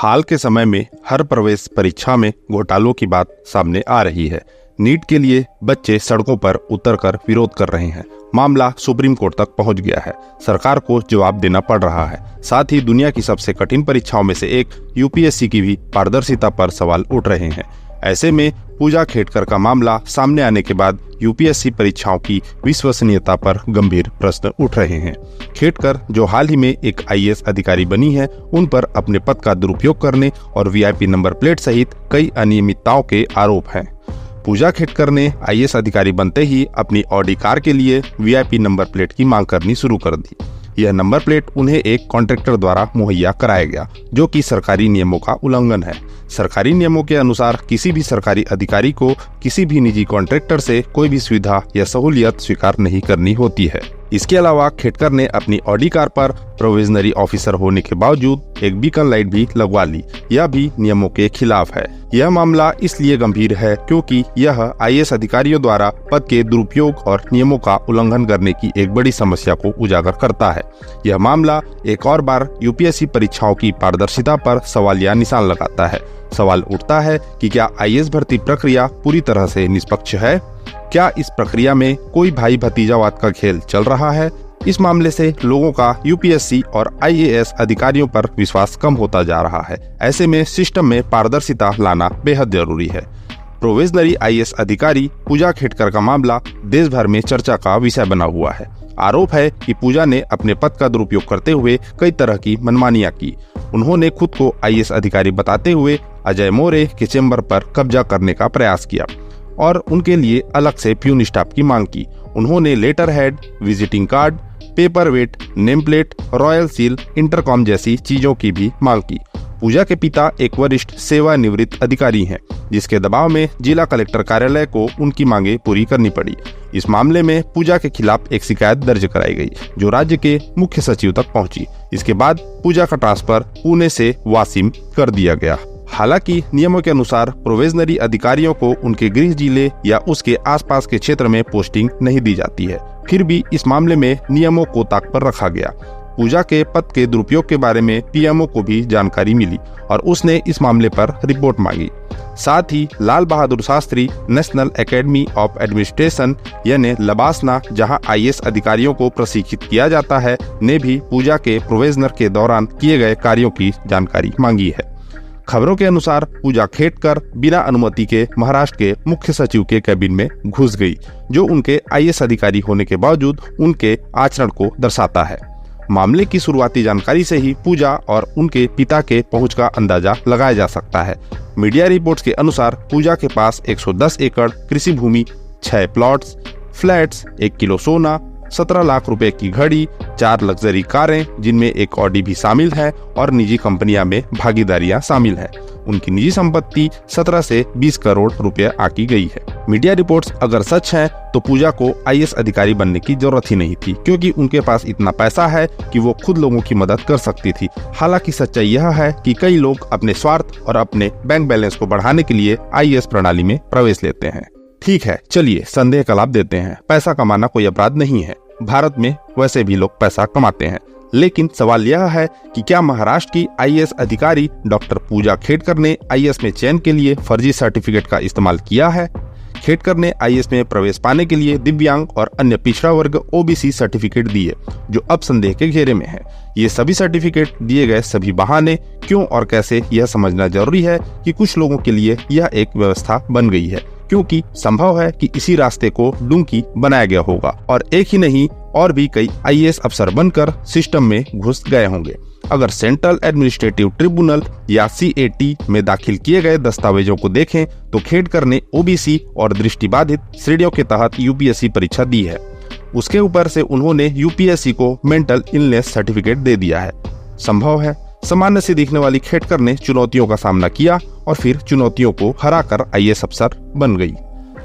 हाल के समय में हर प्रवेश परीक्षा में घोटालों की बात सामने आ रही है। नीट के लिए बच्चे सड़कों पर उतरकर विरोध कर रहे हैं। मामला सुप्रीम कोर्ट तक पहुंच गया है। सरकार को जवाब देना पड़ रहा है। साथ ही दुनिया की सबसे कठिन परीक्षाओं में से एक यूपीएससी की भी पारदर्शिता पर सवाल उठ रहे हैं। ऐसे में पूजा खेडकर का मामला सामने आने के बाद यूपीएससी परीक्षाओं की विश्वसनीयता पर गंभीर प्रश्न उठ रहे हैं। खेडकर, जो हाल ही में एक आईएएस अधिकारी बनी है, उन पर अपने पद का दुरुपयोग करने और वीआईपी नंबर प्लेट सहित कई अनियमितताओं के आरोप हैं। पूजा खेडकर ने आईएएस अधिकारी बनते ही अपनी ऑडी कार के लिए वीआईपी नंबर प्लेट की मांग करनी शुरू कर दी। यह नंबर प्लेट उन्हें एक कॉन्ट्रैक्टर द्वारा मुहैया कराया गया, जो कि सरकारी नियमों का उल्लंघन है। सरकारी नियमों के अनुसार किसी भी सरकारी अधिकारी को किसी भी निजी कॉन्ट्रैक्टर से कोई भी सुविधा या सहूलियत स्वीकार नहीं करनी होती है। इसके अलावा खेडकर ने अपनी ऑडी कार पर प्रोविजनरी ऑफिसर होने के बावजूद एक बीकन लाइट भी लगवा ली। यह भी नियमों के खिलाफ है। यह मामला इसलिए गंभीर है क्योंकि यह आईएएस अधिकारियों द्वारा पद के दुरुपयोग और नियमों का उल्लंघन करने की एक बड़ी समस्या को उजागर करता है। यह मामला एक और बार यूपीएससी परीक्षाओं की पारदर्शिता पर सवालिया निशान लगाता है। सवाल उठता है कि क्या आईएएस भर्ती प्रक्रिया पूरी तरह से निष्पक्ष है? क्या इस प्रक्रिया में कोई भाई भतीजावाद का खेल चल रहा है? इस मामले से लोगों का यूपीएससी और आईएएस अधिकारियों पर विश्वास कम होता जा रहा है। ऐसे में सिस्टम में पारदर्शिता लाना बेहद जरूरी है। प्रोविजनरी आईएएस अधिकारी पूजा खेडकर का मामला देश भर में चर्चा का विषय बना हुआ है। आरोप है कि पूजा ने अपने पद का दुरुपयोग करते हुए कई तरह की मनमानियां की। उन्होंने खुद को आईएएस अधिकारी बताते हुए अजय मोरे के चेंबर पर कब्जा करने का प्रयास किया और उनके लिए अलग से प्यून स्टाफ की मांग की। उन्होंने letter head, visiting card, paper weight, name plate, royal seal, intercom जैसी चीजों की भी मांग की। पूजा के पिता एक वरिष्ठ सेवानिवृत्त अधिकारी हैं, जिसके दबाव में जिला कलेक्टर कार्यालय को उनकी मांगे पूरी करनी पड़ी। इस मामले में पूजा के खिलाफ एक शिकायत दर्ज कराई गई, जो राज्य के मुख्य सचिव तक पहुंची। इसके बाद पूजा का ट्रांसफर पुणे से वाशिम कर दिया गया। हालांकि नियमों के अनुसार प्रोविजनरी अधिकारियों को उनके गृह जिले या उसके आसपास के क्षेत्र में पोस्टिंग नहीं दी जाती है। फिर भी इस मामले में नियमों को ताक पर रखा गया। पूजा के पद के दुरुपयोग के बारे में पीएमओ को भी जानकारी मिली और उसने इस मामले पर रिपोर्ट मांगी। साथ ही Lal Bahadur Shastri National Academy of Administration यानी लबासना, जहां आईएएस अधिकारियों को प्रशिक्षित किया जाता है, ने भी पूजा के प्रोविजनर के दौरान किए गए कार्यों की जानकारी मांगी है। खबरों के अनुसार पूजा खेडकर बिना अनुमति के महाराष्ट्र के मुख्य सचिव के कैबिन में घुस गई, जो उनके आईएएस अधिकारी होने के बावजूद उनके आचरण को दर्शाता है। मामले की शुरुआती जानकारी से ही पूजा और उनके पिता के पहुंच का अंदाजा लगाया जा सकता है। मीडिया रिपोर्ट्स के अनुसार पूजा के पास 110 एकड़ कृषि भूमि, 6 प्लॉट्स, फ्लैट्स, 1 किलो सोना, 17 लाख रुपए की घड़ी, 4 लग्जरी कारें जिनमें एक ऑडी भी शामिल है और निजी कंपनियां में भागीदारियां शामिल है। उनकी निजी संपत्ति 17 से 20 करोड़ रुपए आकी गई है। मीडिया रिपोर्ट्स अगर सच हैं, तो पूजा को आईएएस अधिकारी बनने की जरूरत ही नहीं थी, क्योंकि उनके पास इतना पैसा है कि वो खुद लोगों की मदद कर सकती थी। हालांकि सच्चाई यह है कि कई लोग अपने स्वार्थ और अपने बैंक बैलेंस को बढ़ाने के लिए आईएएस प्रणाली में प्रवेश लेते हैं। ठीक है, चलिए संदेह का लाभ देते हैं। पैसा कमाना कोई अपराध नहीं है। भारत में वैसे भी लोग पैसा कमाते हैं। लेकिन सवाल यह है कि क्या महाराष्ट्र की आईएएस अधिकारी डॉक्टर पूजा खेडकर ने आईएएस में चयन के लिए फर्जी सर्टिफिकेट का इस्तेमाल किया है? खेडकर ने आईएएस में प्रवेश पाने के लिए दिव्यांग और अन्य पिछड़ा वर्ग ओबीसी सर्टिफिकेट दिए, जो अब संदेह के घेरे में है। ये सभी सर्टिफिकेट दिए गए सभी बहाने क्यों और कैसे, यह समझना जरूरी है कि कुछ लोगों के लिए यह एक व्यवस्था बन गई है, क्योंकि संभव है कि इसी रास्ते को डुंकी बनाया गया होगा और एक ही नहीं और भी कई आईएएस अफसर बनकर सिस्टम में घुस गए होंगे। अगर सेंट्रल एडमिनिस्ट्रेटिव ट्रिब्यूनल या सीएटी में दाखिल किए गए दस्तावेजों को देखें, तो खेडकर ने ओबीसी और दृष्टिबाधित श्रेणियों के तहत यूपीएससी परीक्षा दी है। उसके ऊपर से उन्होंने यूपीएससी को मेंटल इलनेस सर्टिफिकेट दे दिया है। संभव है सामान्य से दिखने वाली खेडकर ने चुनौतियों का सामना किया और फिर चुनौतियों को हराकर आईएएस अफसर बन गई।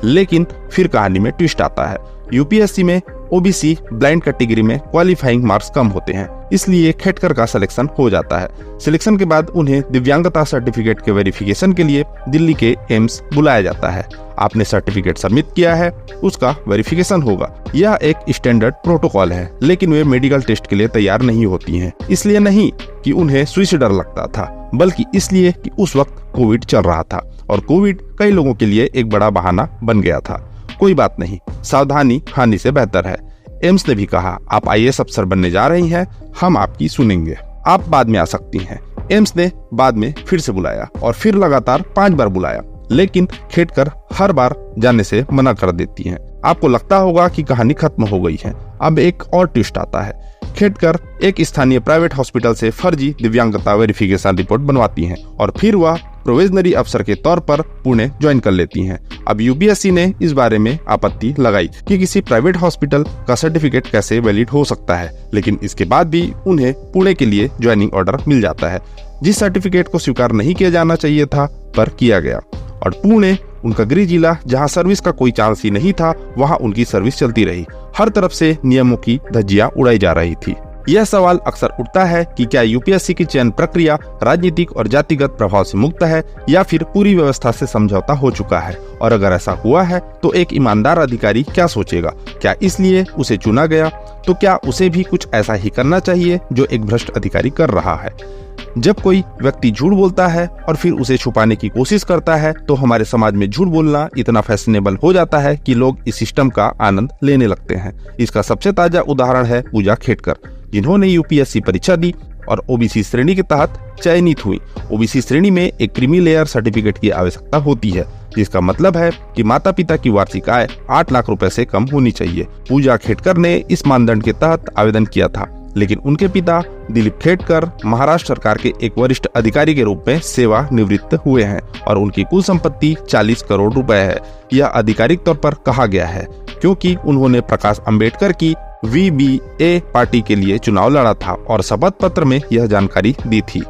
लेकिन फिर कहानी में ट्विस्ट आता है। यूपीएससी में ओबीसी ब्लाइंड कैटेगरी में क्वालिफाइंग मार्क्स कम होते हैं, इसलिए खेडकर का सिलेक्शन हो जाता है। सिलेक्शन के बाद उन्हें दिव्यांगता सर्टिफिकेट के वेरिफिकेशन के लिए दिल्ली के एम्स बुलाया जाता है। आपने सर्टिफिकेट सबमिट किया है, उसका वेरिफिकेशन होगा। यह एक स्टैंडर्ड प्रोटोकॉल है, लेकिन वे मेडिकल टेस्ट के लिए तैयार नहीं होती हैं। इसलिए नहीं कि उन्हें सुई से डर लगता था, बल्कि इसलिए कि उस वक्त कोविड चल रहा था और कोविड कई लोगों के लिए एक बड़ा बहाना बन गया था। कोई बात नहीं, सावधानी हानि से बेहतर है। एम्स ने भी कहा, आप IAS अफसर बनने जा रही हैं, हम आपकी सुनेंगे, आप बाद में आ सकती हैं। एम्स ने बाद में फिर से बुलाया और फिर लगातार 5 बार बुलाया, लेकिन खेडकर हर बार जाने से मना कर देती हैं। आपको लगता होगा कि कहानी खत्म हो गई है। अब एक और ट्विस्ट आता है। खेडकर एक स्थानीय प्राइवेट हॉस्पिटल से फर्जी दिव्यांगता वेरिफिकेशन रिपोर्ट बनवाती हैं और फिर वह प्रोविजनरी अफसर के तौर पर पुणे ज्वाइन कर लेती हैं। अब UPSC ने इस बारे में आपत्ति लगाई कि किसी प्राइवेट हॉस्पिटल का सर्टिफिकेट कैसे वैलिड हो सकता है, लेकिन इसके बाद भी उन्हें पुणे के लिए ज्वाइनिंग ऑर्डर मिल जाता है। जिस सर्टिफिकेट को स्वीकार नहीं किया जाना चाहिए था, पर किया गया, और पुणे उनका गृह जिला जहां सर्विस का कोई चांस ही नहीं था, वहां उनकी सर्विस चलती रही। हर तरफ से नियमों की धज्जियां उड़ाई जा रही थी। यह सवाल अक्सर उठता है कि क्या UPSC की चयन प्रक्रिया राजनीतिक और जातिगत प्रभाव से मुक्त है या फिर पूरी व्यवस्था से समझौता हो चुका है, और अगर ऐसा हुआ है तो एक ईमानदार अधिकारी क्या सोचेगा? क्या इसलिए उसे चुना गया? तो क्या उसे भी कुछ ऐसा ही करना चाहिए जो एक भ्रष्ट अधिकारी कर रहा है? जब कोई व्यक्ति झूठ बोलता है और फिर उसे छुपाने की कोशिश करता है, तो हमारे समाज में झूठ बोलना इतना फैशनेबल हो जाता है कि लोग इस सिस्टम का आनंद लेने लगते हैं। इसका सबसे ताजा उदाहरण है पूजा खेडकर, जिन्होंने UPSC परीक्षा दी और OBC श्रेणी के तहत चयनित हुई। OBC श्रेणी में एक क्रीमी लेयर सर्टिफिकेट की आवश्यकता होती है, जिसका मतलब है कि माता पिता की वार्षिक आय 8 लाख रुपए से कम होनी चाहिए। पूजा खेडकर ने इस मानदंड के तहत आवेदन किया था, लेकिन उनके पिता दिलीप खेडकर महाराष्ट्र सरकार के एक वरिष्ठ अधिकारी के रूप में सेवानिवृत्त हुए हैं और उनकी कुल संपत्ति 40 करोड़ रुपए है। यह आधिकारिक तौर पर कहा गया है क्योंकि उन्होंने प्रकाश अंबेडकर की VBA पार्टी के लिए चुनाव लड़ा था और शपथ पत्र में यह जानकारी दी थी।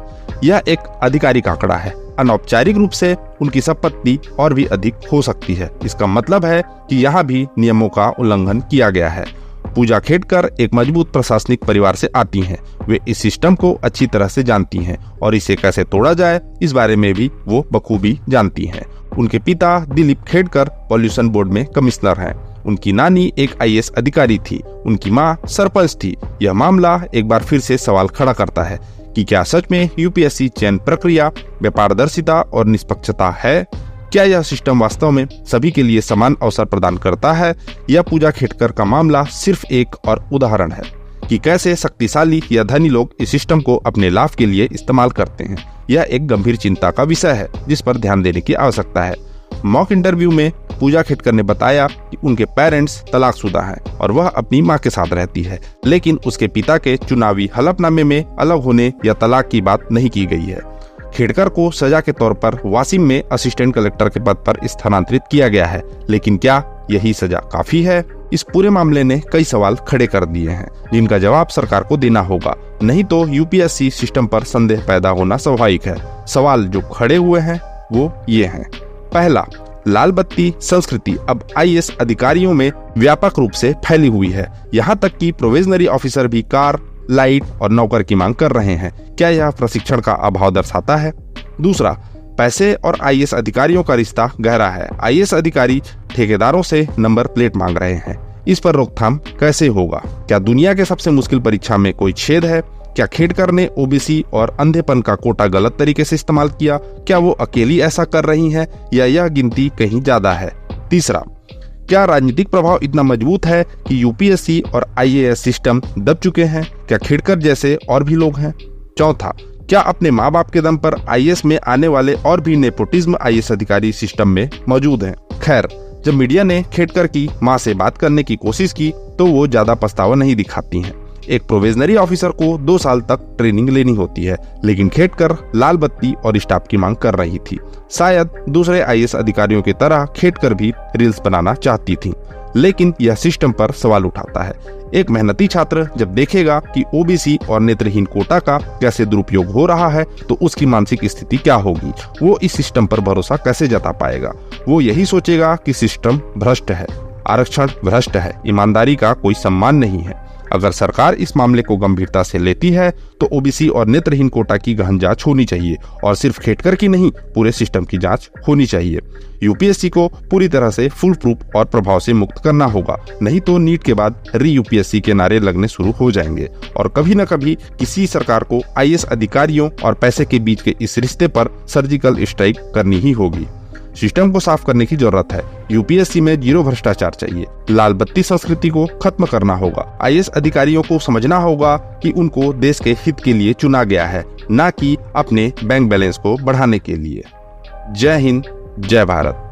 यह एक आधिकारिक आंकड़ा है। अनौपचारिक रूप से उनकी संपत्ति और भी अधिक हो सकती है। इसका मतलब है कि यहाँ भी नियमों का उल्लंघन किया गया है। पूजा खेडकर एक मजबूत प्रशासनिक परिवार से आती हैं। वे इस सिस्टम को अच्छी तरह से जानती हैं और इसे कैसे तोड़ा जाए इस बारे में भी वो बखूबी जानती हैं। उनके पिता दिलीप खेडकर पॉल्यूशन बोर्ड में कमिश्नर हैं। उनकी नानी एक IAS अधिकारी थी। उनकी माँ सरपंच थी। यह मामला एक बार फिर से सवाल खड़ा करता है कि क्या सच में UPSC चयन प्रक्रिया में पारदर्शिता और निष्पक्षता है? क्या यह सिस्टम वास्तव में सभी के लिए समान अवसर प्रदान करता है, या पूजा खेडकर का मामला सिर्फ एक और उदाहरण है कि कैसे शक्तिशाली या धनी लोग इस सिस्टम को अपने लाभ के लिए इस्तेमाल करते हैं? यह एक गंभीर चिंता का विषय है जिस पर ध्यान देने की आवश्यकता है। मॉक इंटरव्यू में पूजा खेडकर ने बताया कि उनके पेरेंट्स तलाकशुदा हैं और वह अपनी मां के साथ रहती है, लेकिन उसके पिता के चुनावी हलफनामे में अलग होने या तलाक की बात नहीं की गई है। खेडकर को सजा के तौर पर वाशिम में असिस्टेंट कलेक्टर के पद पर स्थानांतरित किया गया है, लेकिन क्या यही सजा काफी है? इस पूरे मामले ने कई सवाल खड़े कर दिए हैं जिनका जवाब सरकार को देना होगा, नहीं तो UPSC सिस्टम पर संदेह पैदा होना स्वाभाविक है। सवाल जो खड़े हुए हैं वो ये हैं। पहला, लाल बत्ती संस्कृति अब IAS अधिकारियों में व्यापक रूप से फैली हुई है। यहाँ तक कि प्रोविजनरी ऑफिसर भी कार, लाइट और नौकर की मांग कर रहे हैं। क्या यह प्रशिक्षण का अभाव दर्शाता है? दूसरा, पैसे और IAS अधिकारियों का रिश्ता गहरा है। IAS अधिकारी ठेकेदारों से नंबर प्लेट मांग रहे हैं। इस पर रोकथाम कैसे होगा? क्या दुनिया के सबसे मुश्किल परीक्षा में कोई छेद है? क्या खेडकर ने OBC और अंधेपन का कोटा गलत तरीके से इस्तेमाल किया? क्या वो अकेली ऐसा कर रही हैं या यह गिनती कहीं ज्यादा है? तीसरा, क्या राजनीतिक प्रभाव इतना मजबूत है कि UPSC और IAS सिस्टम दब चुके हैं? क्या खेडकर जैसे और भी लोग हैं? चौथा, क्या अपने माँ बाप के दम पर IAS में आने वाले और भी नेपोटिज्म IAS अधिकारी सिस्टम में मौजूद हैं? खैर, जब मीडिया ने खेडकर की माँ से बात करने की कोशिश की तो वो ज्यादा पछतावा नहीं दिखाती हैं। एक प्रोविजनरी ऑफिसर को 2 साल तक ट्रेनिंग लेनी होती है, लेकिन खेडकर लाल बत्ती और स्टाफ की मांग कर रही थी। शायद दूसरे IAS अधिकारियों की तरह खेडकर भी रील्स बनाना चाहती थी, लेकिन यह सिस्टम पर सवाल उठाता है। एक मेहनती छात्र जब देखेगा कि OBC और नेत्रहीन कोटा का कैसे दुरुपयोग हो रहा है तो उसकी मानसिक स्थिति क्या होगी? वो इस सिस्टम पर भरोसा कैसे जता पाएगा? वो यही सोचेगा कि सिस्टम भ्रष्ट है। आरक्षण भ्रष्ट है, ईमानदारी का कोई सम्मान नहीं है। अगर सरकार इस मामले को गंभीरता से लेती है तो ओबीसी और नेत्रहीन कोटा की गहन जांच होनी चाहिए और सिर्फ खेडकर की नहीं, पूरे सिस्टम की जांच होनी चाहिए। यूपीएससी को पूरी तरह से फुल प्रूफ और प्रभाव से मुक्त करना होगा, नहीं तो नीट के बाद री यूपीएससी के नारे लगने शुरू हो जाएंगे और कभी न कभी किसी सरकार को आईएएस अधिकारियों और पैसे के बीच के इस रिश्ते पर सर्जिकल स्ट्राइक करनी ही होगी। सिस्टम को साफ करने की जरूरत है। यूपीएससी में जीरो भ्रष्टाचार चाहिए। लाल बत्ती संस्कृति को खत्म करना होगा। आईएएस अधिकारियों को समझना होगा कि उनको देश के हित के लिए चुना गया है, न कि अपने बैंक बैलेंस को बढ़ाने के लिए। जय हिंद, जय भारत।